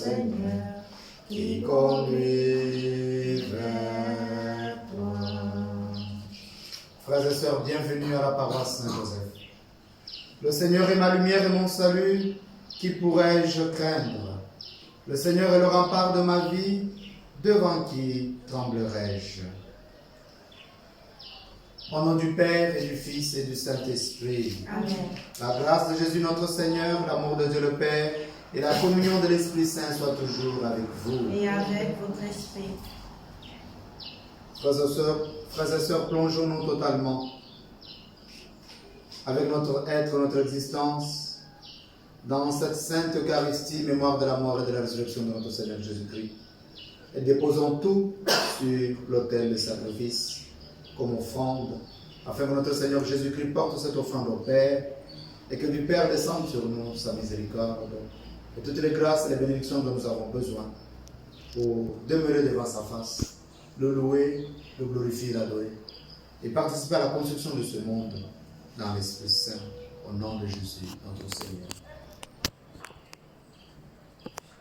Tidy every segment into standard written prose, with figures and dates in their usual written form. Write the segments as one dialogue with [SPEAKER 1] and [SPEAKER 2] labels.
[SPEAKER 1] Seigneur, qui conduit vers toi.
[SPEAKER 2] Frères et sœurs, bienvenue à la paroisse Saint-Joseph. Le Seigneur est ma lumière et mon salut, qui pourrais-je craindre? Le Seigneur est le rempart de ma vie, devant qui tremblerai-je? Au nom du Père et du Fils et du Saint-Esprit.
[SPEAKER 1] Amen.
[SPEAKER 2] La grâce de Jésus notre Seigneur, l'amour de Dieu le Père et la communion de l'Esprit Saint soient toujours avec vous.
[SPEAKER 1] Et avec votre esprit.
[SPEAKER 2] Frères et sœurs, plongeons-nous totalement avec notre être, notre existence, dans cette sainte Eucharistie, mémoire de la mort et de la résurrection de notre Seigneur Jésus-Christ. Et déposons tout sur l'autel de sacrifice comme offrande, afin que notre Seigneur Jésus-Christ porte cette offrande au Père et que du Père descende sur nous sa miséricorde et toutes les grâces et les bénédictions dont nous avons besoin pour demeurer devant sa face, le louer, le glorifier, l'adorer et participer à la construction de ce monde dans l'Esprit Saint, au nom de Jésus, notre Seigneur.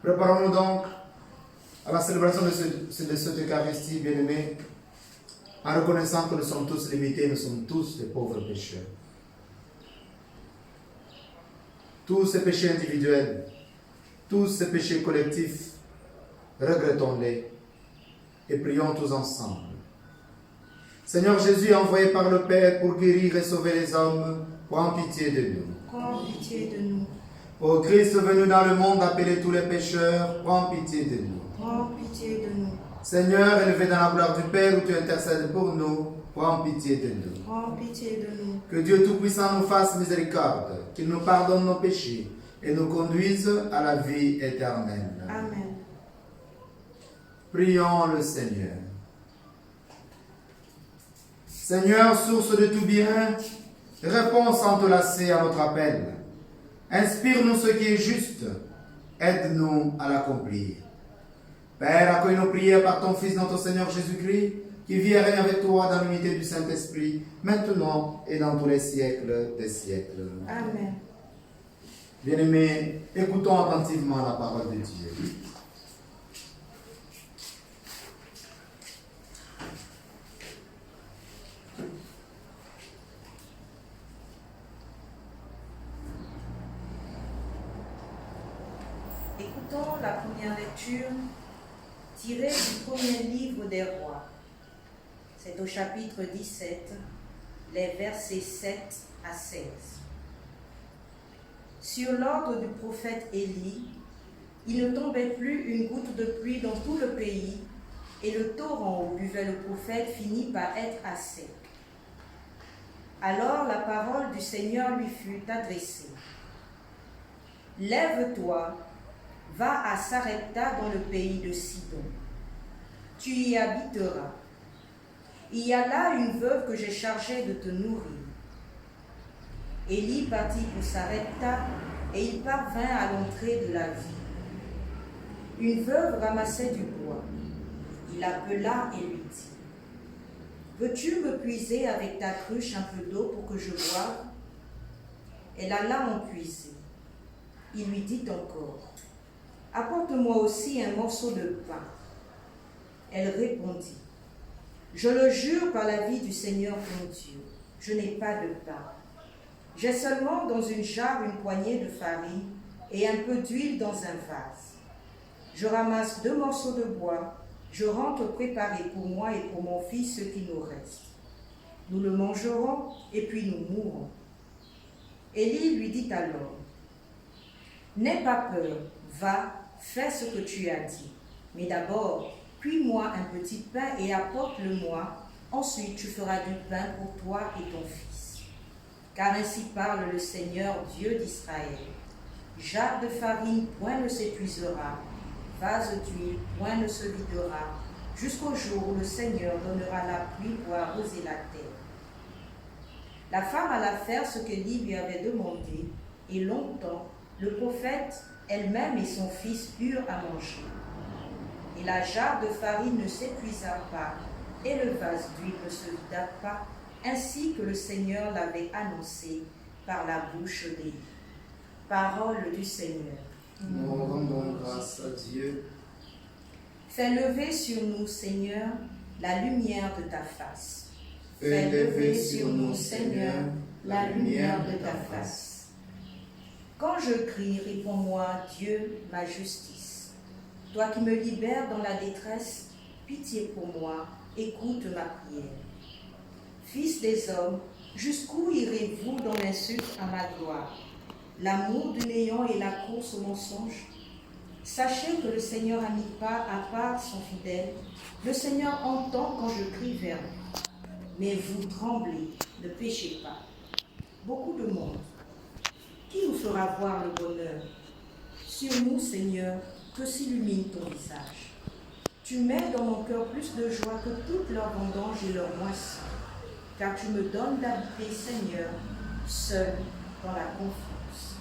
[SPEAKER 2] Préparons-nous donc à la célébration de cette Eucharistie bien-aimée, en reconnaissant que nous sommes tous limités, nous sommes tous des pauvres pécheurs. Tous ces péchés individuels, tous ces péchés collectifs, regrettons-les et prions tous ensemble. Seigneur Jésus, envoyé par le Père pour guérir et sauver les hommes, prends pitié de nous.
[SPEAKER 1] Prends pitié de nous.
[SPEAKER 2] Ô Christ venu dans le monde appeler tous les pécheurs, prends pitié de nous.
[SPEAKER 1] Prends pitié de nous.
[SPEAKER 2] Seigneur, élevé dans la gloire du Père où tu intercèdes pour nous, prends pitié de nous.
[SPEAKER 1] Prends pitié de nous.
[SPEAKER 2] Que Dieu Tout-Puissant nous fasse miséricorde, qu'il nous pardonne nos péchés et nous conduise à la vie éternelle.
[SPEAKER 1] Amen.
[SPEAKER 2] Prions le Seigneur. Seigneur, source de tout bien, réponds sans te lasser à notre appel. Inspire-nous ce qui est juste, aide-nous à l'accomplir. Père, accueille nos prières par ton Fils, notre Seigneur Jésus-Christ, qui vit et règne avec toi dans l'unité du Saint-Esprit, maintenant et dans tous les siècles des siècles.
[SPEAKER 1] Amen.
[SPEAKER 2] Bien-aimés, écoutons attentivement la parole de Dieu.
[SPEAKER 1] Écoutons la première lecture tirée du premier livre des rois. C'est au chapitre 17, les versets 7 à 16. Sur l'ordre du prophète Élie, il ne tombait plus une goutte de pluie dans tout le pays, et le torrent où buvait le prophète finit par être à sec. Alors la parole du Seigneur lui fut adressée. Lève-toi, va à Sarepta dans le pays de Sidon. Tu y habiteras. Il y a là une veuve que j'ai chargée de te nourrir. Élie partit pour Sarepta et il parvint à l'entrée de la ville. Une veuve ramassait du bois. Il appela et lui dit : Veux-tu me puiser avec ta cruche un peu d'eau pour que je boive ? Elle alla en puiser. Il lui dit encore : Apporte-moi aussi un morceau de pain. Elle répondit : Je le jure par la vie du Seigneur mon Dieu, je n'ai pas de pain. J'ai seulement dans une jarre une poignée de farine et un peu d'huile dans un vase. Je ramasse 2 morceaux de bois, je rentre préparer pour moi et pour mon fils ce qui nous reste. Nous le mangerons et puis nous mourrons. Élie lui dit alors : N'aie pas peur, va, fais ce que tu as dit. Mais d'abord, cuis-moi un petit pain et apporte-le-moi. Ensuite, tu feras du pain pour toi et ton fils. Car ainsi parle le Seigneur, Dieu d'Israël. Jarre de farine, point ne s'épuisera. Vase d'huile, point ne se videra. Jusqu'au jour où le Seigneur donnera la pluie pour arroser la terre. La femme alla faire ce qu'Élie lui avait demandé, et longtemps, le prophète elle-même et son fils eurent à manger. Et la jarre de farine ne s'épuisa pas, et le vase d'huile ne se vida pas, ainsi que le Seigneur l'avait annoncé par la bouche d'Élie. Parole du Seigneur.
[SPEAKER 2] Nous rendons grâce à Dieu. Dieu.
[SPEAKER 1] Fais lever sur nous, Seigneur, la lumière de ta face.
[SPEAKER 2] Fais lever sur nous, Seigneur, la lumière de ta face.
[SPEAKER 1] Quand je crie, réponds-moi, Dieu, ma justice. Toi qui me libères dans la détresse, pitié pour moi, écoute ma prière. Fils des hommes, jusqu'où irez-vous dans l'insulte à ma gloire? L'amour du néant et la course au mensonge? Sachez que le Seigneur a mis pas à part son fidèle. Le Seigneur entend quand je crie vers lui. Mais vous tremblez, ne péchez pas. Beaucoup de monde. Qui nous fera voir le bonheur? Sur nous, Seigneur, que s'illumine ton visage. Tu mets dans mon cœur plus de joie que toutes leurs vendanges et leurs moissons, car tu me donnes d'habiter, Seigneur, seul dans la confiance.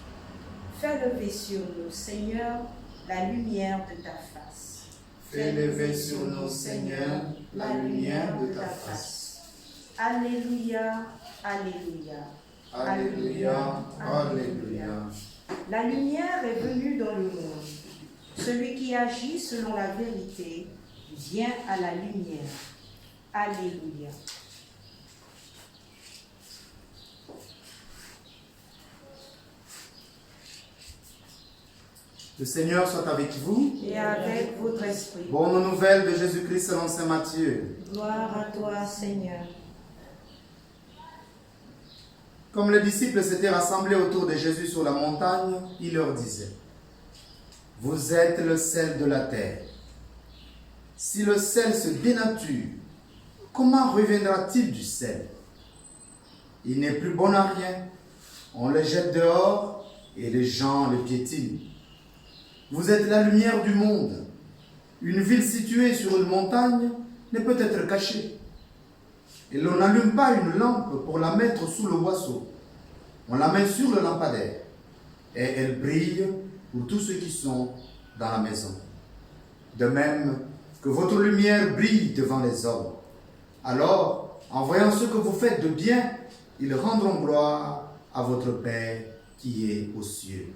[SPEAKER 1] Fais lever sur nous, Seigneur, la lumière de ta face.
[SPEAKER 2] Fais lever sur nous, Seigneur, la lumière de ta face.
[SPEAKER 1] Alléluia, alléluia.
[SPEAKER 2] Alléluia, alléluia.
[SPEAKER 1] La lumière est venue dans le monde. Celui qui agit selon la vérité vient à la lumière. Alléluia.
[SPEAKER 2] Le Seigneur soit avec vous.
[SPEAKER 1] Et avec votre esprit.
[SPEAKER 2] Bonne nouvelle de Jésus-Christ selon saint Matthieu.
[SPEAKER 1] Gloire à toi, Seigneur.
[SPEAKER 2] Comme les disciples s'étaient rassemblés autour de Jésus sur la montagne, il leur disait: Vous êtes le sel de la terre. Si le sel se dénature, comment reviendra-t-il du sel? Il n'est plus bon à rien. On le jette dehors et les gens le piétinent. Vous êtes la lumière du monde. Une ville située sur une montagne ne peut être cachée. Et l'on n'allume pas une lampe pour la mettre sous le boisseau. On la met sur le lampadaire. Et elle brille pour tous ceux qui sont dans la maison. De même que votre lumière brille devant les hommes. Alors, en voyant ce que vous faites de bien, ils rendront gloire à votre Père qui est aux cieux.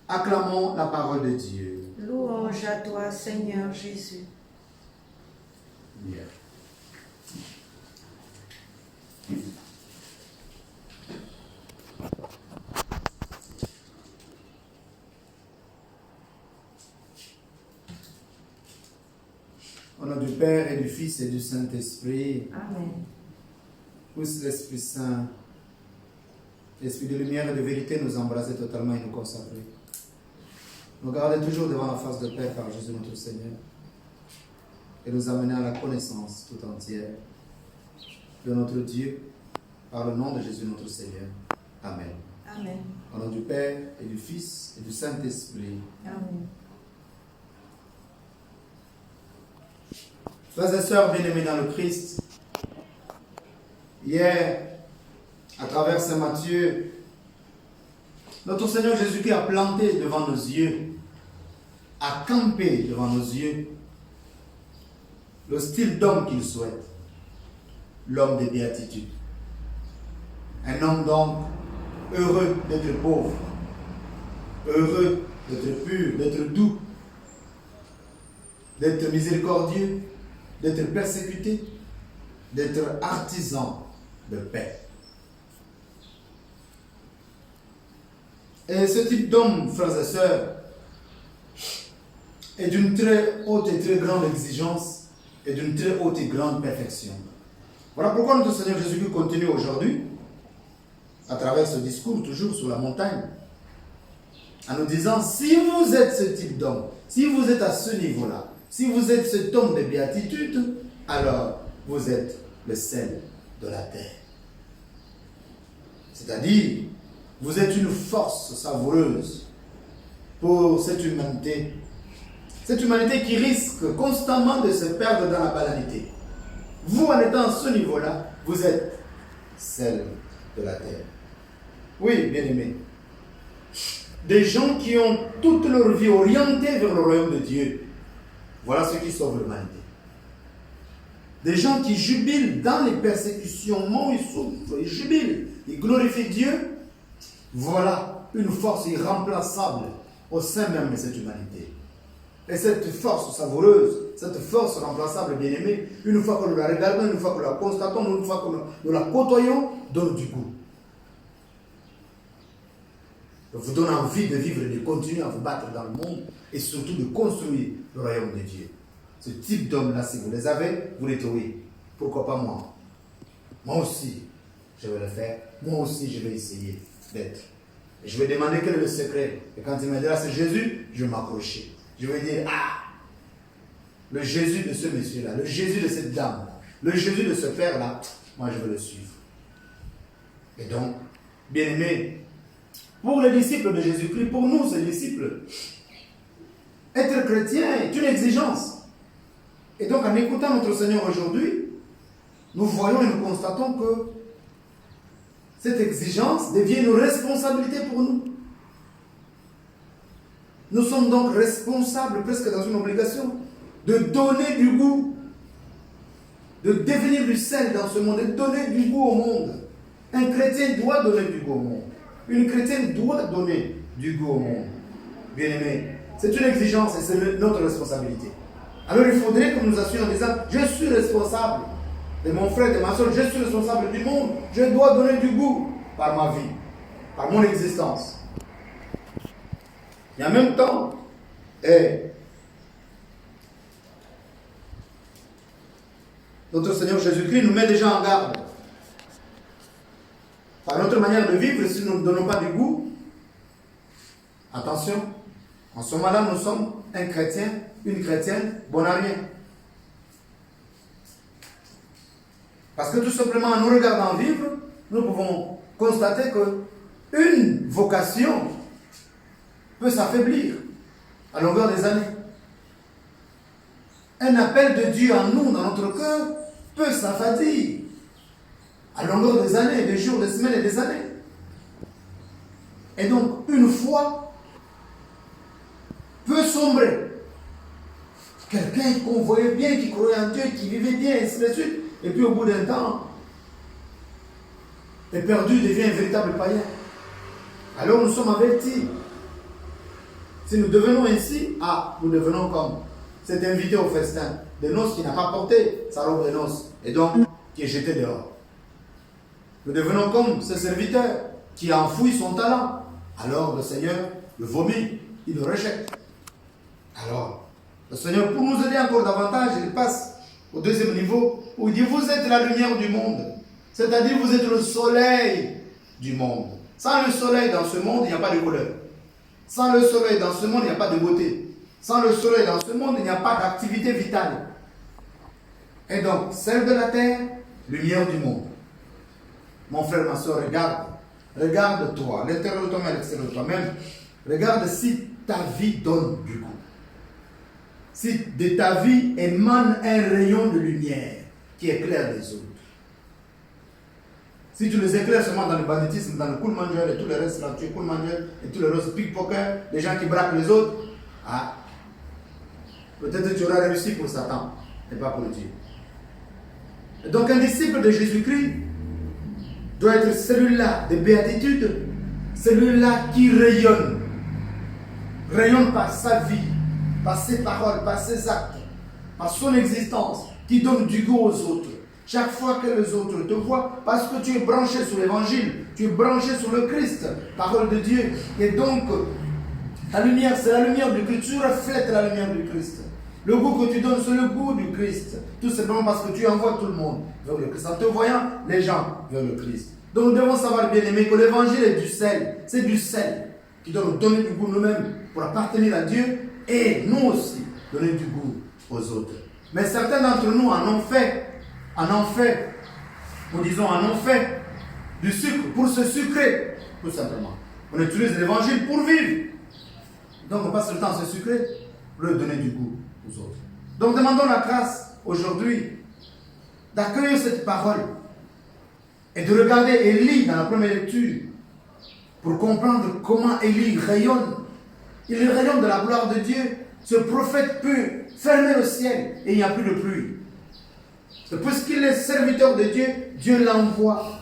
[SPEAKER 2] Acclamons la parole de Dieu.
[SPEAKER 1] Louange à toi, Seigneur Jésus.
[SPEAKER 2] Bien. Au nom du Père et du Fils et du Saint-Esprit,
[SPEAKER 1] Amen.
[SPEAKER 2] pousse l'Esprit Saint, l'Esprit de lumière et de vérité nous embrasser totalement et nous consacrer. Nous garder toujours devant la face de Père par Jésus notre Seigneur et nous amener à la connaissance tout entière de notre Dieu par le nom de Jésus notre Seigneur. Amen.
[SPEAKER 1] Amen.
[SPEAKER 2] Au nom du Père et du Fils et du Saint-Esprit.
[SPEAKER 1] Amen.
[SPEAKER 2] Frères et sœurs bien-aimés dans le Christ, hier, à travers Saint Matthieu, notre Seigneur Jésus-Christ a planté devant nos yeux, a campé devant nos yeux, le style d'homme qu'il souhaite, l'homme des béatitudes. Un homme donc heureux d'être pauvre, heureux d'être pur, d'être doux, d'être miséricordieux, d'être persécuté, d'être artisan de paix. Et ce type d'homme, frères et sœurs, est d'une très haute et très grande exigence et d'une très haute et grande perfection. Voilà pourquoi notre Seigneur Jésus-Christ continue aujourd'hui, à travers ce discours toujours sur la montagne, en nous disant, si vous êtes ce type d'homme, si vous êtes à ce niveau-là, si vous êtes cet homme de béatitude, alors vous êtes le sel de la terre. C'est-à-dire, vous êtes une force savoureuse pour cette humanité. Cette humanité qui risque constamment de se perdre dans la banalité. Vous, en étant à ce niveau-là, vous êtes sel de la terre. Oui, bien-aimés. Des gens qui ont toute leur vie orientée vers le royaume de Dieu. Voilà ce qui sauve l'humanité. Des gens qui jubilent dans les persécutions, ils souffrent, ils jubilent, ils glorifient Dieu. Voilà une force irremplaçable au sein même de cette humanité. Et cette force savoureuse, cette force remplaçable, bien-aimée, une fois que nous la regardons, une fois que nous la constatons, une fois que nous la côtoyons, donne du goût. Elle vous donne envie de vivre et de continuer à vous battre dans le monde et surtout de construire le royaume de Dieu. Ce type d'homme-là, si vous les avez, vous les trouvez. Pourquoi pas moi? Moi aussi, je vais le faire. Moi aussi, je vais essayer d'être. Et je vais demander quel est le secret. Et quand il me dira c'est Jésus, je vais m'accrocher. Je vais dire, ah, le Jésus de ce monsieur-là, le Jésus de cette dame-là, le Jésus de ce père-là, moi je veux le suivre. Et donc, bien aimé, pour les disciples de Jésus-Christ, pour nous, ces disciples, être chrétien est une exigence. Et donc, en écoutant notre Seigneur aujourd'hui, nous voyons et nous constatons que cette exigence devient une responsabilité pour nous. Nous sommes donc responsables, presque dans une obligation, de donner du goût, de devenir du sel dans ce monde, de donner du goût au monde. Un chrétien doit donner du goût au monde. Une chrétienne doit donner du goût au monde. Bien aimé, c'est une exigence et c'est notre responsabilité. Alors il faudrait que nous nous assurions en disant, je suis responsable de mon frère, de ma soeur, je suis responsable du monde, je dois donner du goût par ma vie, par mon existence. Et en même temps, notre Seigneur Jésus-Christ nous met déjà en garde. Par notre manière de vivre, si nous ne donnons pas du goût, attention, en ce moment-là, nous sommes un chrétien, une chrétienne, bon à rien. Parce que tout simplement, en nous regardant vivre, nous pouvons constater qu'une vocation peut s'affaiblir à longueur des années. Un appel de Dieu en nous, dans notre cœur, peut s'affadir à longueur des années, des jours, des semaines et des années. Et donc, une foi peut sombrer. Quelqu'un qu'on voyait bien, qui croyait en Dieu, qui vivait bien, et ainsi de suite, et puis au bout d'un temps, est perdu, devient un véritable païen. Alors nous sommes avertis. Si nous devenons ainsi, nous devenons comme cet invité au festin de noces qui n'a pas porté sa robe de noces, et donc qui est jeté dehors. Nous devenons comme ce serviteur qui a enfoui son talent. Alors le Seigneur le vomit, il le rejette. Alors, le Seigneur, pour nous aider encore davantage, il passe au deuxième niveau où il dit, vous êtes la lumière du monde. C'est-à-dire, vous êtes le soleil du monde. Sans le soleil dans ce monde, il n'y a pas de couleur. Sans le soleil dans ce monde, il n'y a pas de beauté. Sans le soleil dans ce monde, il n'y a pas d'activité vitale. Et donc, celle de la terre, lumière du monde. Mon frère, ma soeur, regarde. Regarde-toi, l'intérieur de toi-même, l'extérieur de toi-même. Regarde si ta vie donne du goût. Si de ta vie émane un rayon de lumière qui éclaire les autres. Si tu les éclaires seulement dans le banditisme, dans le cool manger et tout le reste, là, tu es cool manger et tout le reste, pickpocket, les gens qui braquent les autres, peut-être que tu auras réussi pour Satan, et pas pour Dieu. Et donc un disciple de Jésus-Christ doit être celui-là de béatitude, celui-là qui rayonne par sa vie, par ses paroles, par ses actes, par son existence, qui donne du goût aux autres. Chaque fois que les autres te voient, parce que tu es branché sur l'évangile, tu es branché sur le Christ, parole de Dieu. Et donc, ta lumière, c'est la lumière du Christ. Tu reflètes la lumière du Christ. Le goût que tu donnes, c'est le goût du Christ. Tout simplement parce que tu envoies tout le monde vers le Christ. En te voyant, les gens vers le Christ. Donc, nous devons savoir, bien aimé, que l'évangile est du sel. C'est du sel qui doit nous donner du goût nous-mêmes pour appartenir à Dieu et nous aussi donner du goût aux autres. Mais certains d'entre nous en ont fait du sucre pour se sucrer, tout simplement. On utilise l'évangile pour vivre. Donc on passe le temps à se sucrer pour leur donner du goût aux autres. Donc demandons la grâce aujourd'hui d'accueillir cette parole et de regarder Élie dans la première lecture pour comprendre comment Élie rayonne. Il rayonne de la gloire de Dieu. Ce prophète peut fermer le ciel et il n'y a plus de pluie. Puisqu'il est serviteur de Dieu, Dieu l'envoie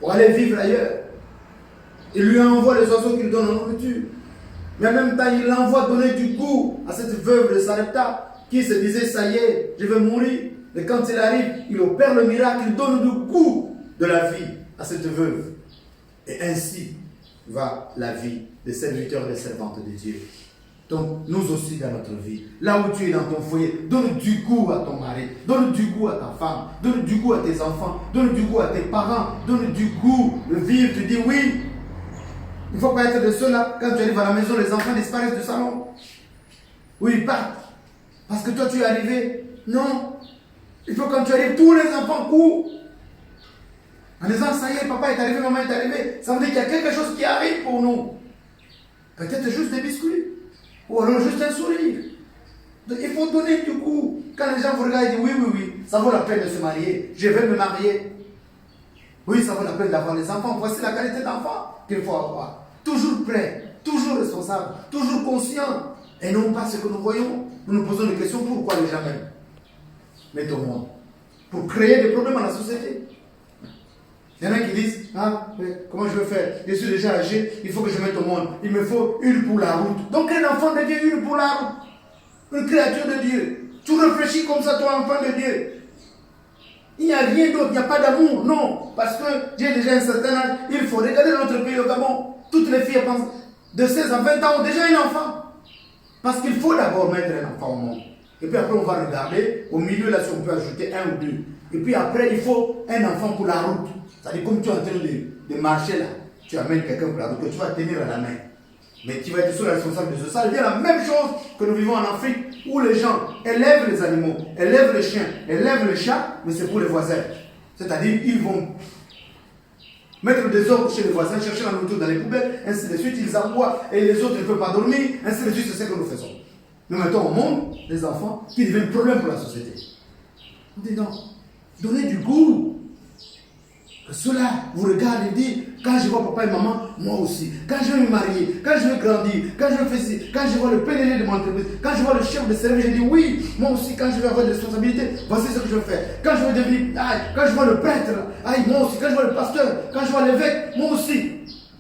[SPEAKER 2] pour aller vivre ailleurs. Il lui envoie les oiseaux qu'il donne en nourriture. Mais en même temps, il l'envoie donner du goût à cette veuve de Sarepta qui se disait, ça y est, je vais mourir. Et quand il arrive, il opère le miracle, il donne du goût de la vie à cette veuve. Et ainsi va la vie des serviteurs et des servantes de Dieu. Donc, nous aussi dans notre vie, là où tu es dans ton foyer, donne du goût à ton mari, donne du goût à ta femme, donne du goût à tes enfants, donne du goût à tes parents, donne du goût de vivre. Tu dis oui, il ne faut pas être de ceux-là. Quand tu arrives à la maison, les enfants disparaissent du salon. Oui, ils partent. Parce que toi, tu es arrivé. Non. Il faut quand tu arrives, tous les enfants courent. En disant, ça y est, papa est arrivé, maman est arrivée. Ça veut dire qu'il y a quelque chose qui arrive pour nous. Peut-être juste des biscuits. Ou alors juste un sourire. Donc, il faut donner du goût. Quand les gens vous regardent, ils disent, oui, oui, oui, ça vaut la peine de se marier. Je vais me marier. Oui, ça vaut la peine d'avoir des enfants. Voici la qualité d'enfant qu'il faut avoir. Toujours prêt, toujours responsable, toujours conscient. Et non pas ce que nous voyons. Nous nous posons des questions, pourquoi les gens mettent au monde? Pour créer des problèmes dans la société. Il y en a qui disent, ah, comment je vais faire? Je suis déjà âgé, il faut que je mette au monde. Il me faut une pour la route. Donc un enfant de Dieu, une pour la route. Une créature de Dieu. Tu réfléchis comme ça, toi, enfant de Dieu. Il n'y a rien d'autre, il n'y a pas d'amour, non. Parce que j'ai déjà un certain âge, il faut regarder notre pays au Gabon. Toutes les filles pensent de 16 à 20 ans ont déjà un enfant. Parce qu'il faut d'abord mettre un enfant au monde. Et puis après, on va regarder, au milieu, là, si on peut ajouter un ou deux. Et puis après, il faut un enfant pour la route. C'est-à-dire, comme tu es en train de marcher là, tu amènes quelqu'un pour la route que tu vas tenir à la main. Mais tu vas être seul responsable de ça. C'est la même chose que nous vivons en Afrique, où les gens élèvent les animaux, élèvent les chiens, élèvent les chats, mais c'est pour les voisins. C'est-à-dire, ils vont mettre des ordres chez les voisins, chercher la nourriture dans les poubelles, ainsi de suite, ils aboient, et les autres ne peuvent pas dormir, ainsi de suite, c'est ce que nous faisons. Nous mettons au monde des enfants qui deviennent problème pour la société. On dit non, donnez du goût. Que cela vous regarde et dit, quand je vois papa et maman, moi aussi. Quand je vais me marier, quand je vais grandir, quand je vais faire ci, quand je vois le PDG de mon entreprise, quand je vois le chef de service, je dis oui, moi aussi, quand je vais avoir des responsabilités, voici ce que je vais faire. Quand je vais devenir, quand je vois le prêtre, moi aussi, quand je vois le pasteur, quand je vois l'évêque, moi aussi.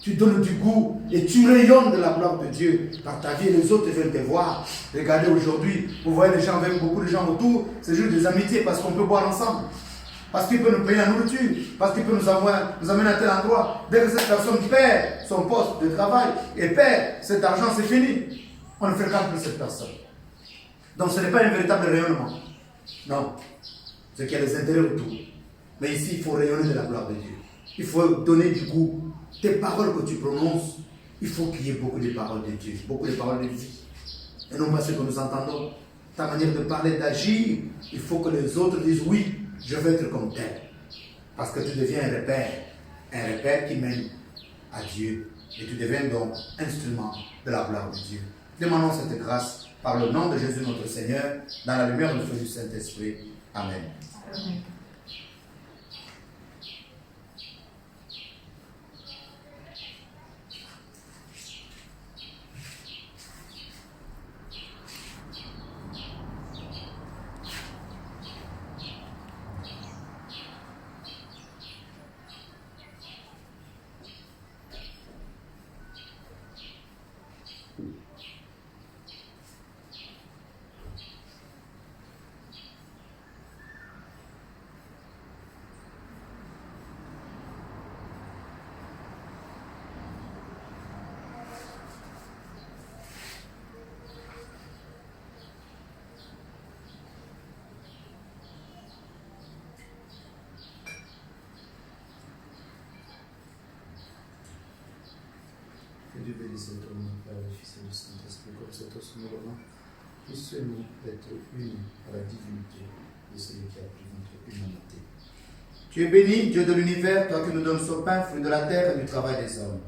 [SPEAKER 2] Tu donnes du goût et tu rayonnes de la gloire de Dieu par ta vie et les autres viennent te voir. Regardez aujourd'hui, vous voyez les gens avec beaucoup de gens autour, c'est juste des amitiés parce qu'on peut boire ensemble. Parce qu'il peut nous payer la nourriture, parce qu'il peut nous amener à tel endroit. Dès que cette personne perd son poste de travail et perd cet argent, c'est fini. On ne fréquente plus cette personne. Donc ce n'est pas un véritable rayonnement. Non. C'est qu'il y a des intérêts autour. Mais ici, il faut rayonner de la gloire de Dieu. Il faut donner du goût. Tes paroles que tu prononces, il faut qu'il y ait beaucoup de paroles de Dieu, beaucoup de paroles de vie. Et non pas ce que nous entendons. Ta manière de parler, d'agir, il faut que les autres disent oui. Je veux être comme tel. Parce que tu deviens un repère qui mène à Dieu. Et tu deviens donc instrument de la gloire de Dieu. Demandons cette grâce par le nom de Jésus notre Seigneur, dans la lumière du feu du Saint-Esprit. Amen. Amen. Que Dieu bénisse notre nom, Père, le Fils et le Saint-Esprit, comme c'est au moment. Puissions-nous être unis à la divinité de celui qui a pris notre humanité. Tu es béni, Dieu de l'univers, toi qui nous donnes ce pain, fruit de la terre et du travail des hommes.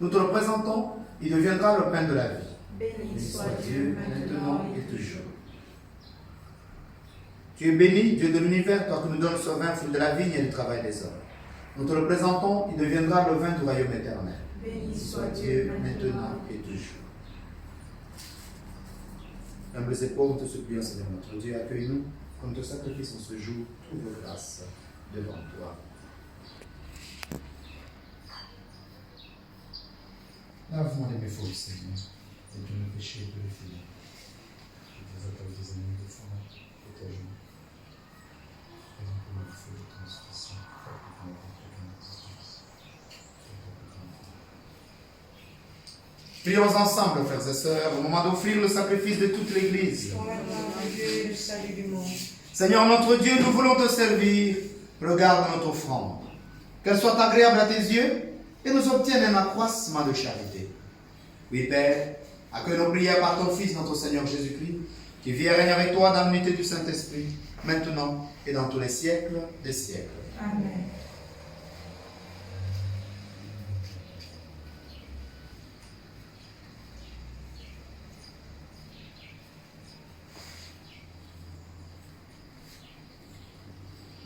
[SPEAKER 2] Nous te le présentons, il deviendra le pain de la vie. Béni soit Dieu, maintenant et toujours. Tu es béni, Dieu de l'univers, toi qui nous donnes ce vin, fruit de la vigne et du travail des hommes. Nous te le présentons, il deviendra le vin du royaume éternel. Béni soit Dieu, maintenant et toujours. Humbles et pauvres, te supplions, Seigneur notre Dieu, accueille-nous comme ton sacrifice en ce jour, trouve grâce devant toi. Lave-moi de mes fautes, Seigneur, et tous nos péchés purifiés. Et des attaques des ennemis de foi, protège-nous. Faisons pour le feu de ton Esprit Saint, pour notre existence. Prions ensemble, frères et sœurs, au moment d'offrir le sacrifice de toute l'Église.
[SPEAKER 1] Dieu, le salut du monde.
[SPEAKER 2] Seigneur notre Dieu, nous voulons te servir. Regarde notre offrande. Qu'elle soit agréable à tes yeux et nous obtienne un accroissement de charité. Oui, Père, accueille nos prières par ton Fils, notre Seigneur Jésus-Christ, qui vit et règne avec toi dans l'unité du Saint-Esprit, maintenant et dans tous les siècles des siècles.
[SPEAKER 1] Amen.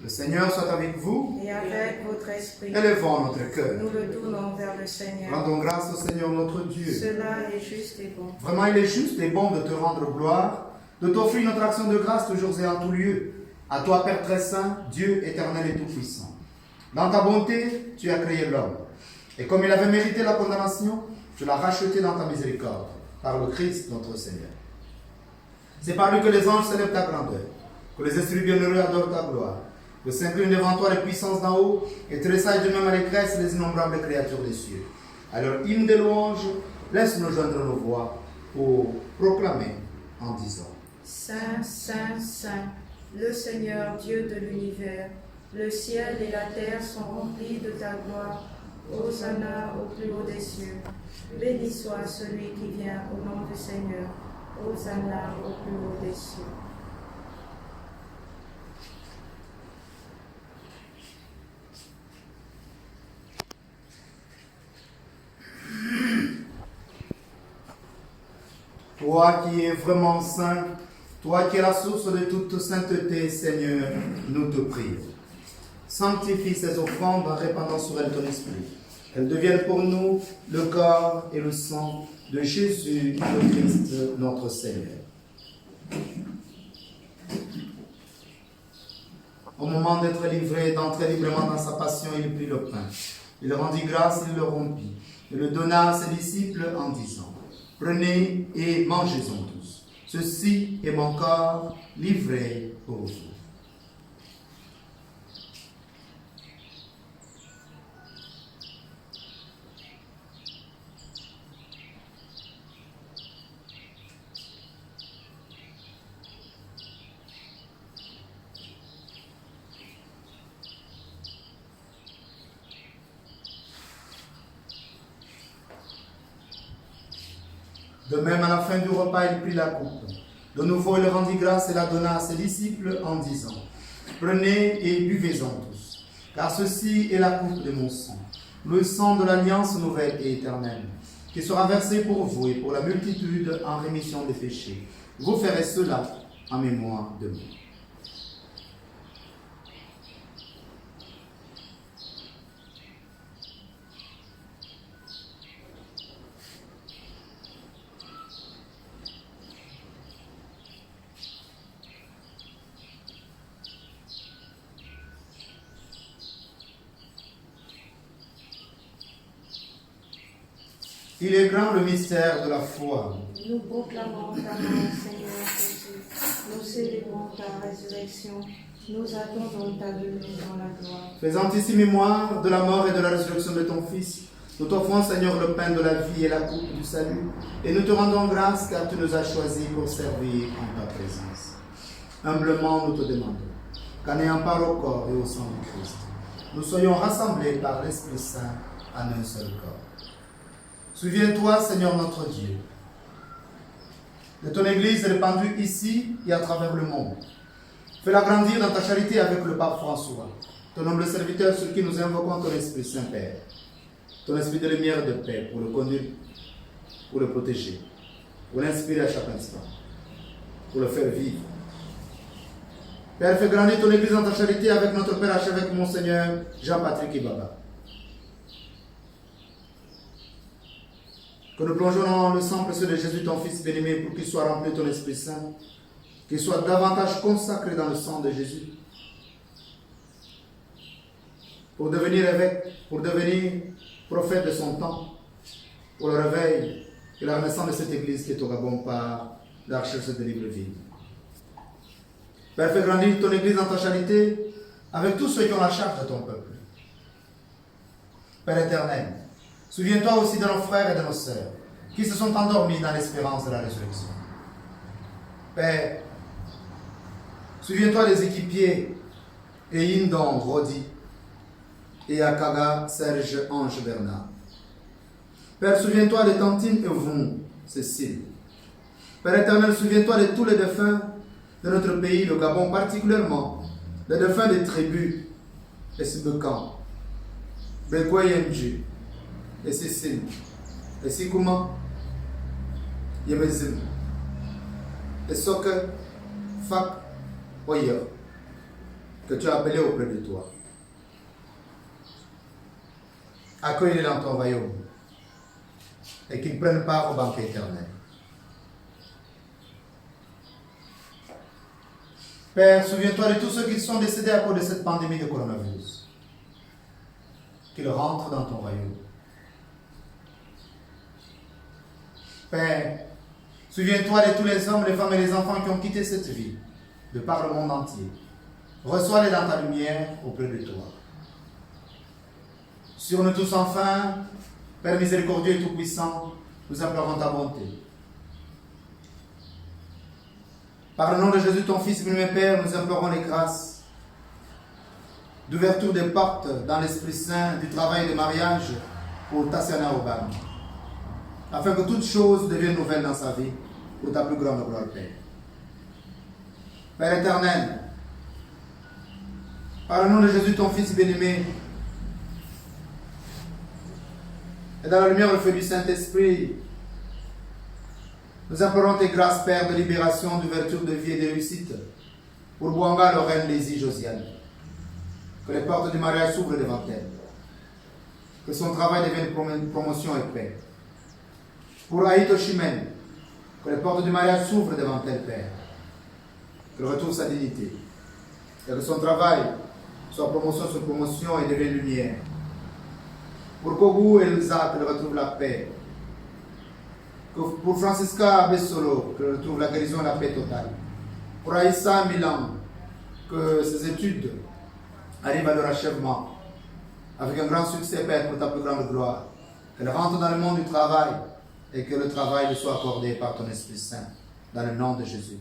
[SPEAKER 2] Le Seigneur soit avec vous.
[SPEAKER 1] Et avec votre esprit,
[SPEAKER 2] Élevons notre cœur.
[SPEAKER 1] nous le tournons vers le Seigneur.
[SPEAKER 2] Rendons grâce au Seigneur notre Dieu.
[SPEAKER 1] Cela est juste et bon.
[SPEAKER 2] Vraiment, il est juste et bon de te rendre gloire, de t'offrir notre action de grâce toujours et en tout lieu. À toi, Père très saint, Dieu éternel et tout-puissant. Dans ta bonté, tu as créé l'homme. Et comme il avait mérité la condamnation, tu l'as racheté dans ta miséricorde, par le Christ notre Seigneur. C'est par lui que les anges célèbrent ta grandeur, que les esprits bienheureux adorent ta gloire, que s'inclinent devant toi les puissances d'en haut, et tressaillent de même allégresse les innombrables créatures des cieux. Alors, hymne de louange, laisse-nous joindre nos voix pour proclamer en disant:
[SPEAKER 1] Saint, Saint, Saint, le Seigneur Dieu de l'univers, le ciel et la terre sont remplis de ta gloire. Hosanna au plus haut des cieux. Béni soit celui qui vient au nom du Seigneur. Hosanna au plus haut des cieux.
[SPEAKER 2] Toi qui es vraiment saint, toi qui es la source de toute sainteté, Seigneur, nous te prions. Sanctifie ces offrandes en répandant sur elles ton esprit. Qu'elles deviennent pour nous le corps et le sang de Jésus, le Christ, notre Seigneur. Au moment d'être livré, d'entrer librement dans sa passion, il prit le pain. Il rendit grâce, il le rompit, et le donna à ses disciples en disant: Prenez et mangez-en tous. Ceci est mon corps livré pour vous. De même, à la fin du repas, il prit la coupe. De nouveau, il rendit grâce et la donna à ses disciples en disant: Prenez et buvez-en tous, car ceci est la coupe de mon sang, le sang de l'alliance nouvelle et éternelle, qui sera versé pour vous et pour la multitude en rémission des péchés. Vous ferez cela en mémoire de moi. Il est grand le mystère de la foi.
[SPEAKER 1] Nous proclamons ta mort, Seigneur Jésus. Nous célébrons ta résurrection. Nous attendons ta venue dans la gloire.
[SPEAKER 2] Faisant ici mémoire de la mort et de la résurrection de ton Fils, nous t'offrons, Seigneur, le pain de la vie et la coupe du salut, et nous te rendons grâce car tu nous as choisis pour servir en ta présence. Humblement, nous te demandons qu'en ayant part au corps et au sang du Christ, nous soyons rassemblés par l'Esprit Saint en un seul corps. Souviens-toi, Seigneur notre Dieu, de ton Église répandue ici et à travers le monde. Fais-la grandir dans ta charité avec le pape François, ton humble serviteur sur qui nous invoquons ton Esprit Saint-Père, ton Esprit de lumière et de paix pour le conduire, pour le protéger, pour l'inspirer à chaque instant, pour le faire vivre. Père, fais grandir ton Église dans ta charité avec notre Père archevêque Monseigneur Jean-Patrick Ibaba. Que nous plongeons dans le sang précieux de Jésus, ton Fils bien-aimé, pour qu'il soit rempli de ton Esprit Saint, qu'il soit davantage consacré dans le sang de Jésus, pour devenir évêque, pour devenir prophète de son temps, pour le réveil que la renaissance de cette église qui est au Gabon par la recherche de libre vie. Père, fais grandir ton église dans ta charité avec tous ceux qui ont la charge de ton peuple. Père éternel, souviens-toi aussi de nos frères et de nos sœurs qui se sont endormis dans l'espérance de la résurrection. Père, souviens-toi des équipiers et Indon Rodi et Akaga Serge Ange Bernard. Père, souviens-toi de Tantine Evon Cécile. Père éternel, souviens-toi de tous les défunts de notre pays, le Gabon particulièrement, les défunts des tribus, et Sibekan, Begoyemji, et Cécile, et Sikouma, Yemezim, et Soke, Fak, Oyer, que tu as appelé auprès de toi. Accueille-les dans ton royaume et qu'ils prennent part au banquet éternel. Père, souviens-toi de tous ceux qui sont décédés à cause de cette pandémie de coronavirus. Qu'ils rentrent dans ton royaume. Père, souviens-toi de tous les hommes, les femmes et les enfants qui ont quitté cette vie, de par le monde entier. Reçois-les dans ta lumière auprès de toi. Sur nous tous enfin, Père miséricordieux et tout-puissant, nous implorons ta bonté. Par le nom de Jésus, ton Fils, bien-aimé Père, nous implorons les grâces d'ouverture des portes dans l'Esprit Saint du travail de mariage pour Tassiana Obama, afin que toutes choses deviennent nouvelles dans sa vie pour ta plus grande gloire, Père. Père éternel, par le nom de Jésus, ton Fils bien-aimé, et dans la lumière, le feu du Saint-Esprit, nous implorons tes grâces, Père, de libération, d'ouverture de vie et de réussite pour Bouanga, Lorraine, Lézy, Josiane. Que les portes du mariage s'ouvrent devant elle. Que son travail devienne promotion et paix. Pour Aïto Chimène, que les portes du mariage s'ouvrent devant elle, Père. Qu'elle retrouve sa dignité. Et que son travail soit promotion sur promotion et devienne lumière. Pour Kogu et Elsa, qu'elle retrouve la paix. Pour Francisca Bessolo, qu'elle retrouve la guérison et la paix totale. Pour Aïssa Milan, que ses études arrivent à leur achèvement. Avec un grand succès, Père, pour ta plus grande gloire. Qu'elle rentre dans le monde du travail et que le travail lui soit accordé par ton Esprit Saint, dans le nom de Jésus.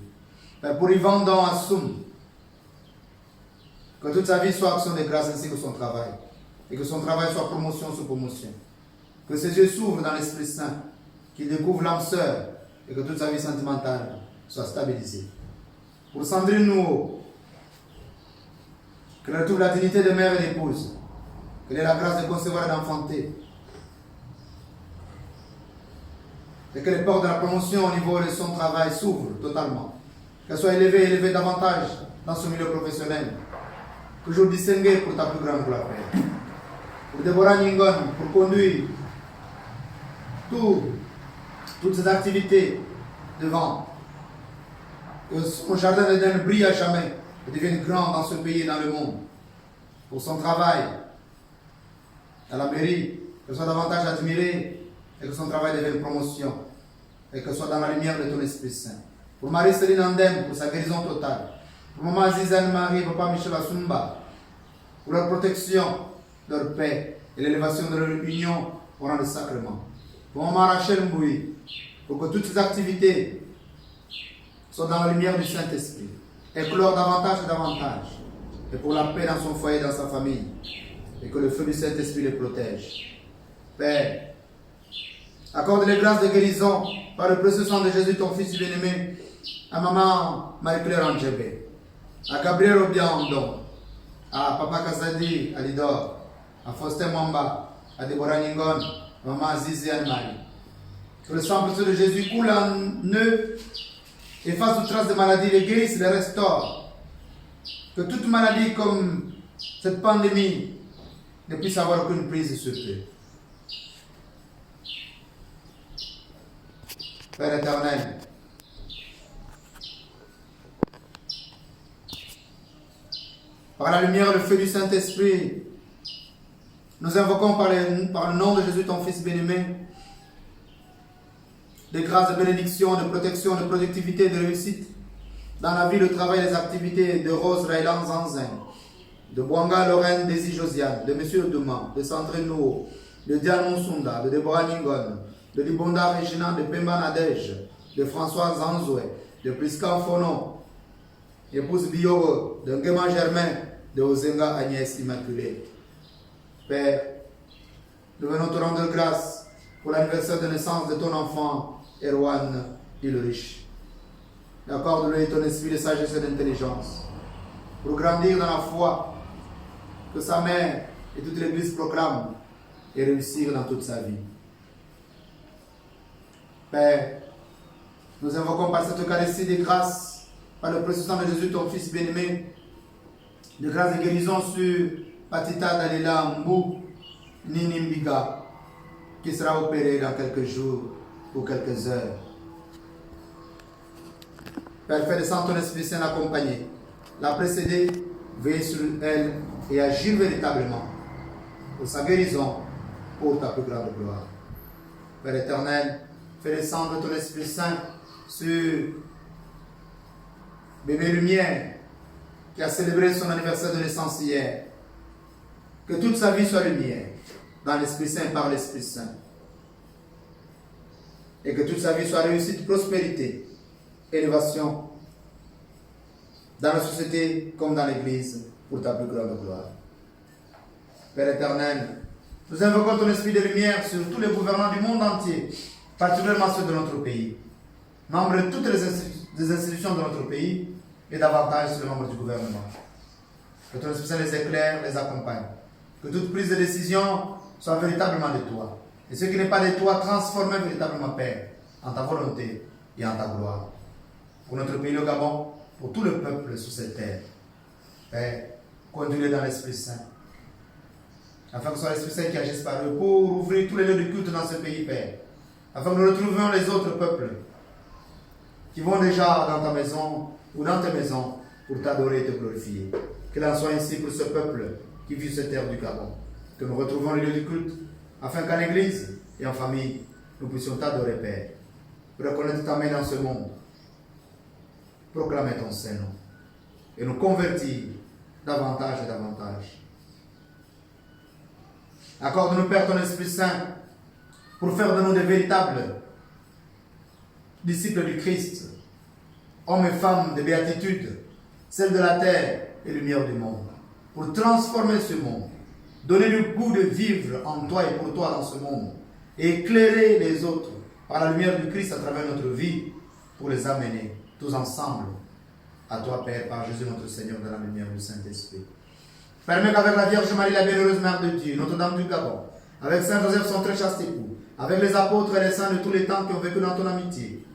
[SPEAKER 2] Père, pour Yvan Don Assoum, que toute sa vie soit action de grâce ainsi que son travail. Et que son travail soit promotion sur promotion. Que ses yeux s'ouvrent dans l'Esprit Saint, qu'il découvre l'âme sœur et que toute sa vie sentimentale soit stabilisée. Pour Sandrine Nouveau, qu'elle retrouve la dignité de mère et d'épouse, qu'elle ait la grâce de concevoir et d'enfanter, et que les portes de la promotion au niveau de son travail s'ouvrent totalement, qu'elle soit élevée davantage dans son milieu professionnel, toujours distinguée pour ta plus grande gloire, Père. Pour Déborah Ningon, pour conduire toutes ces activités devant, que son jardin d'Éden brille à jamais et devienne grand dans ce pays et dans le monde. Pour son travail à la mairie, qu'elle soit davantage admirée et que son travail devienne promotion et qu'elle soit dans la lumière de ton Esprit Saint. Pour Marie-Céline Andem, pour sa guérison totale. Pour Maman Azizane Marie, Papa Michel Assumba, pour leur protection, leur paix et l'élévation de leur union au rang de sacrement. Pour Maman Rachel Mboui, pour que toutes ces activités soient dans la lumière du Saint-Esprit, éclore davantage et davantage, et pour la paix dans son foyer et dans sa famille, et que le feu du Saint-Esprit les protège. Père, accorde les grâces de guérison par le précieux sang de Jésus, ton Fils bien-aimé, à Maman Marie-Claire Angébé, à Gabriel Obiandon, à Papa Kazadi, à Lidor, à Faustin Mwamba, à Déborah Ningon, à Maman Azizi et Anne-Marie. Que le sang précieux de Jésus coule en eux, efface toute trace de maladie, les guérisse, les restaure. Que toute maladie comme cette pandémie ne puisse avoir aucune prise sur eux. Père éternel, par la lumière et le feu du Saint-Esprit, nous invoquons par le nom de Jésus, ton Fils bien-aimé, de grâce, de bénédiction, de protection, de productivité, de réussite dans la vie, le travail, les activités de Rose Raylan Zanzin, de Bwanga Lorraine Desi Josiane, de M. Douma, de Sandrine Nouo, de Diane Moussunda, de Deborah Ningon, de Libonda Regina, de Pemba Nadège, de François Zanzoué, de Priska Fono, épouse Bioro, de Ngema Germain, de Ozenga Agnès Immaculée. Père, nous venons te rendre grâce pour l'anniversaire de naissance de ton enfant, Erwan Ilrich. Accorde-lui ton esprit de sagesse et d'intelligence pour grandir dans la foi que sa mère et toute l'Église proclament et réussir dans toute sa vie. Père, nous invoquons par cette Eucharistie des grâces, par le précieux sang de Jésus, ton Fils bien-aimé, de grâce de guérison sur Patita Dalila Mbou Ninimbiga, qui sera opéré dans quelques jours ou quelques heures. Père, fais descendre ton Esprit Saint l'accompagner, la précéder, veiller sur elle et agir véritablement pour sa guérison, pour ta plus grande gloire. Père éternel, fais descendre ton Esprit Saint sur bébé Lumière, qui a célébré son anniversaire de naissance hier. Que toute sa vie soit lumière, dans l'Esprit Saint, par l'Esprit Saint. Et que toute sa vie soit réussite, prospérité, élévation, dans la société comme dans l'Église, pour ta plus grande gloire. Père éternel, nous invoquons ton esprit de lumière sur tous les gouvernants du monde entier, particulièrement ceux de notre pays, membres de toutes les institutions de notre pays et davantage sur les membres du gouvernement. Que ton esprit Saint les éclaire, les accompagne. Que toute prise de décision soit véritablement de toi. Et ce qui n'est pas de toi, transforme véritablement, Père, en ta volonté et en ta gloire. Pour notre pays, le Gabon, pour tout le peuple sur cette terre. Père, conduis-les dans l'Esprit Saint. Afin que ce soit l'Esprit Saint qui agisse par eux pour ouvrir tous les lieux de culte dans ce pays, Père. Afin que nous retrouvions les autres peuples qui vont déjà dans ta maison ou dans tes maisons pour t'adorer et te glorifier. Qu'il en soit ainsi pour ce peuple qui vit sur cette terre du Gabon. Que nous retrouvons les lieux du culte afin qu'en Église et en famille, nous puissions t'adorer, Père. Reconnaître ta main dans ce monde. Proclamer ton Saint-Nom. Et nous convertir davantage et davantage. Accorde-nous, Père, ton Esprit Saint pour faire de nous des véritables disciples du Christ, hommes et femmes de béatitude, celles de la terre et lumière du monde, pour transformer ce monde, donner le goût de vivre en toi et pour toi dans ce monde, et éclairer les autres par la lumière du Christ à travers notre vie, pour les amener tous ensemble à toi, Père, par Jésus notre Seigneur, dans la lumière du Saint-Esprit. Permets qu'avec la Vierge Marie, la bienheureuse Mère de Dieu, Notre-Dame du Gabon, avec Saint Joseph, son très chaste époux, avec les apôtres et les saints de tous les temps qui ont vécu dans ton amitié,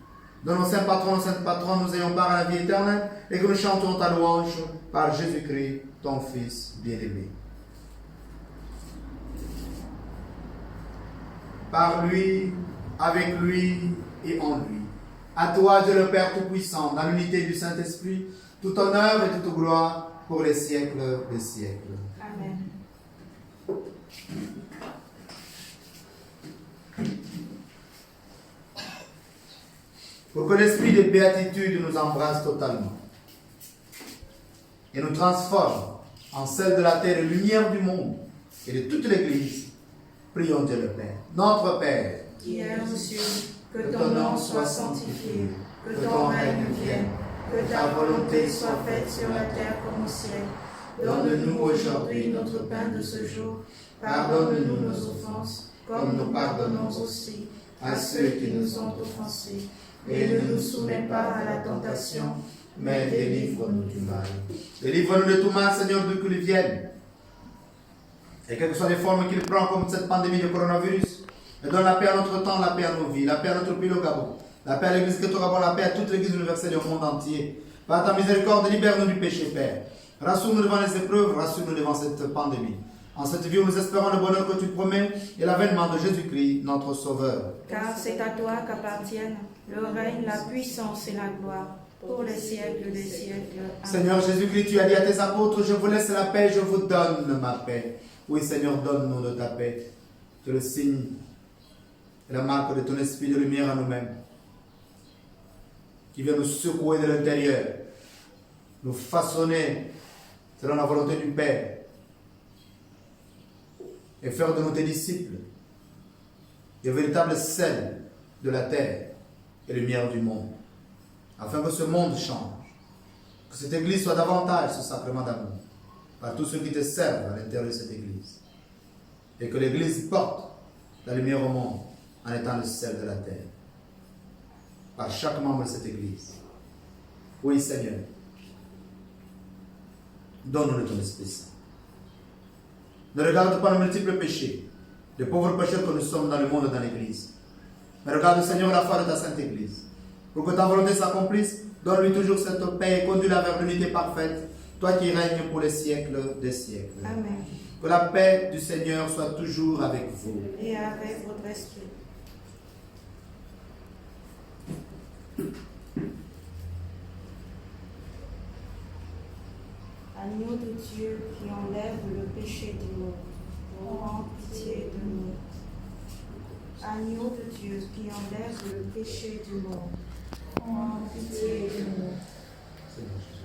[SPEAKER 2] dans nos saints patrons, nos saintes patronnes, nous ayons part à la vie éternelle et que nous chantons ta louange par Jésus-Christ, ton Fils bien-aimé. Par lui, avec lui et en lui. À toi, Dieu le Père Tout-Puissant, dans l'unité du Saint-Esprit, tout honneur et toute gloire pour les siècles des siècles.
[SPEAKER 1] Amen.
[SPEAKER 2] Pour que l'esprit de béatitude nous embrasse totalement et nous transforme en celle de la terre et lumière du monde et de toute l'Église, prions Dieu le Père. Notre Père,
[SPEAKER 1] Qui es aux cieux, que ton nom soit sanctifié, que ton règne vienne, que ta volonté soit faite sur la terre comme au ciel. Donne-nous aujourd'hui notre pain de ce jour. Pardonne-nous nos offenses, comme nous pardonnons aussi à ceux qui nous ont offensés. Et ne nous soumets pas à la tentation, mais délivre-nous du mal.
[SPEAKER 2] délivre-nous de tout mal, Seigneur, d'où qu'il vienne. Et quelles que soient les formes qu'il prend, comme cette pandémie de coronavirus, et donne la paix à notre temps, la paix à nos vies, la paix à notre pays, le Gabon, la paix à l'Église que Gabon, la paix à toute l'Église universelle et au monde entier. Par ta miséricorde, libère-nous du péché, Père. Rassure-nous devant les épreuves, rassure-nous devant cette pandémie. En cette vie où nous espérons le bonheur que tu promets et l'avènement de Jésus-Christ, notre Sauveur.
[SPEAKER 1] Car c'est à toi qu'appartiennent le règne, la puissance et la gloire, pour les siècles des siècles. Amen.
[SPEAKER 2] Seigneur Jésus-Christ, tu as dit à tes apôtres, je vous laisse la paix, je vous donne ma paix. Oui, Seigneur, donne-nous de ta paix. Que le signe et la marque de ton esprit de lumière à nous-mêmes qui vient nous secouer de l'intérieur, nous façonner selon la volonté du Père et faire de nous tes disciples des véritables sel de la terre et lumière du monde, afin que ce monde change, que cette Église soit davantage ce sacrement d'amour par tous ceux qui te servent à l'intérieur de cette Église, et que l'Église porte la lumière au monde en étant le sel de la terre, par chaque membre de cette Église. Oui, Seigneur, donne-nous ton Esprit Saint. Ne regarde pas nos multiples péchés, les pauvres pécheurs que nous sommes dans le monde et dans l'Église, mais regarde, Seigneur, la foi de ta Sainte Église. Pour que ta volonté s'accomplisse, donne-lui toujours cette paix et conduis-la vers l'unité parfaite, toi qui règnes pour les siècles des siècles.
[SPEAKER 1] Amen.
[SPEAKER 2] Que la paix du Seigneur soit toujours avec vous.
[SPEAKER 1] Et avec votre esprit. Agneau de Dieu qui enlève le péché du monde, prends pitié de nous. Agneau de Dieu qui enlève le péché du monde, prends pitié de nous.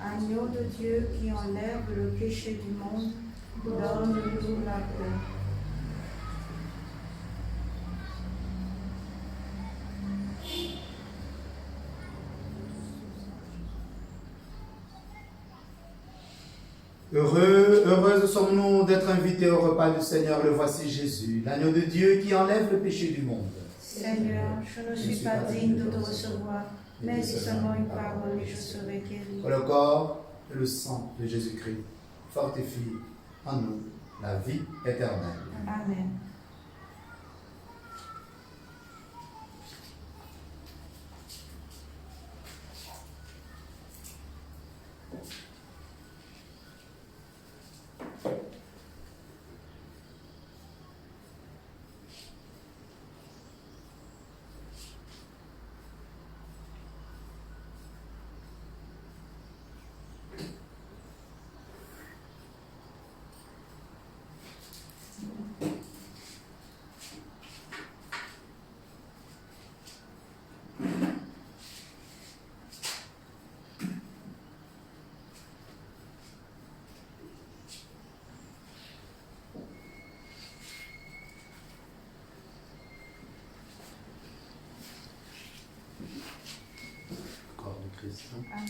[SPEAKER 1] Agneau de Dieu qui enlève le péché du monde, donne-nous la paix.
[SPEAKER 2] Heureuses sommes-nous d'être invités au repas du Seigneur. Le voici Jésus, l'agneau de Dieu qui enlève le péché du monde.
[SPEAKER 1] Seigneur, je ne suis pas digne de te recevoir, mais si seulement une parole et je serai guéri.
[SPEAKER 2] Que le corps et le sang de Jésus-Christ fortifient en nous la vie éternelle.
[SPEAKER 1] Amen.
[SPEAKER 2] Corps de Christ.
[SPEAKER 1] Amen.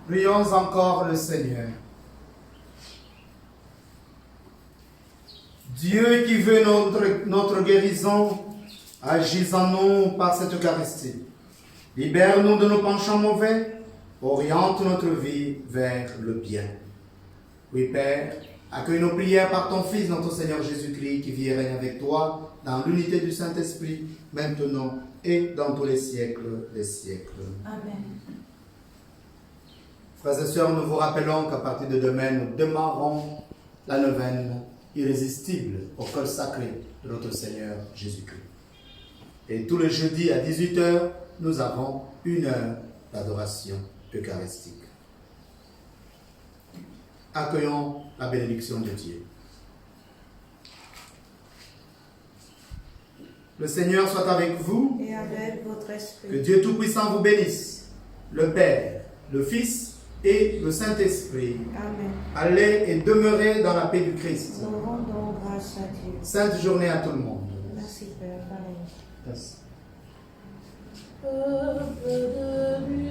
[SPEAKER 2] Prions encore le Seigneur. Dieu qui veut notre guérison, agis en nous par cette Eucharistie. Libère-nous de nos penchants mauvais, oriente notre vie vers le bien. Oui, Père, accueille nos prières par ton Fils, notre Seigneur Jésus-Christ, qui vit et règne avec toi dans l'unité du Saint-Esprit, maintenant et dans tous les siècles des siècles.
[SPEAKER 1] Amen.
[SPEAKER 2] Frères et sœurs, nous vous rappelons qu'à partir de demain, nous démarrons la neuvaine irrésistible au cœur sacré de notre Seigneur Jésus-Christ. Et tous les jeudis à 18h, nous avons 1 heure d'adoration eucharistique. Accueillons la bénédiction de Dieu. Le Seigneur soit avec vous.
[SPEAKER 1] Et avec votre esprit.
[SPEAKER 2] Que Dieu Tout-Puissant vous bénisse, le Père, le Fils et le Saint-Esprit.
[SPEAKER 1] Amen.
[SPEAKER 2] Allez et demeurez dans la paix du Christ.
[SPEAKER 1] Nous rendons grâce à Dieu.
[SPEAKER 2] Sainte journée à tout le monde.
[SPEAKER 1] Merci.
[SPEAKER 2] Passe.
[SPEAKER 3] Peuple de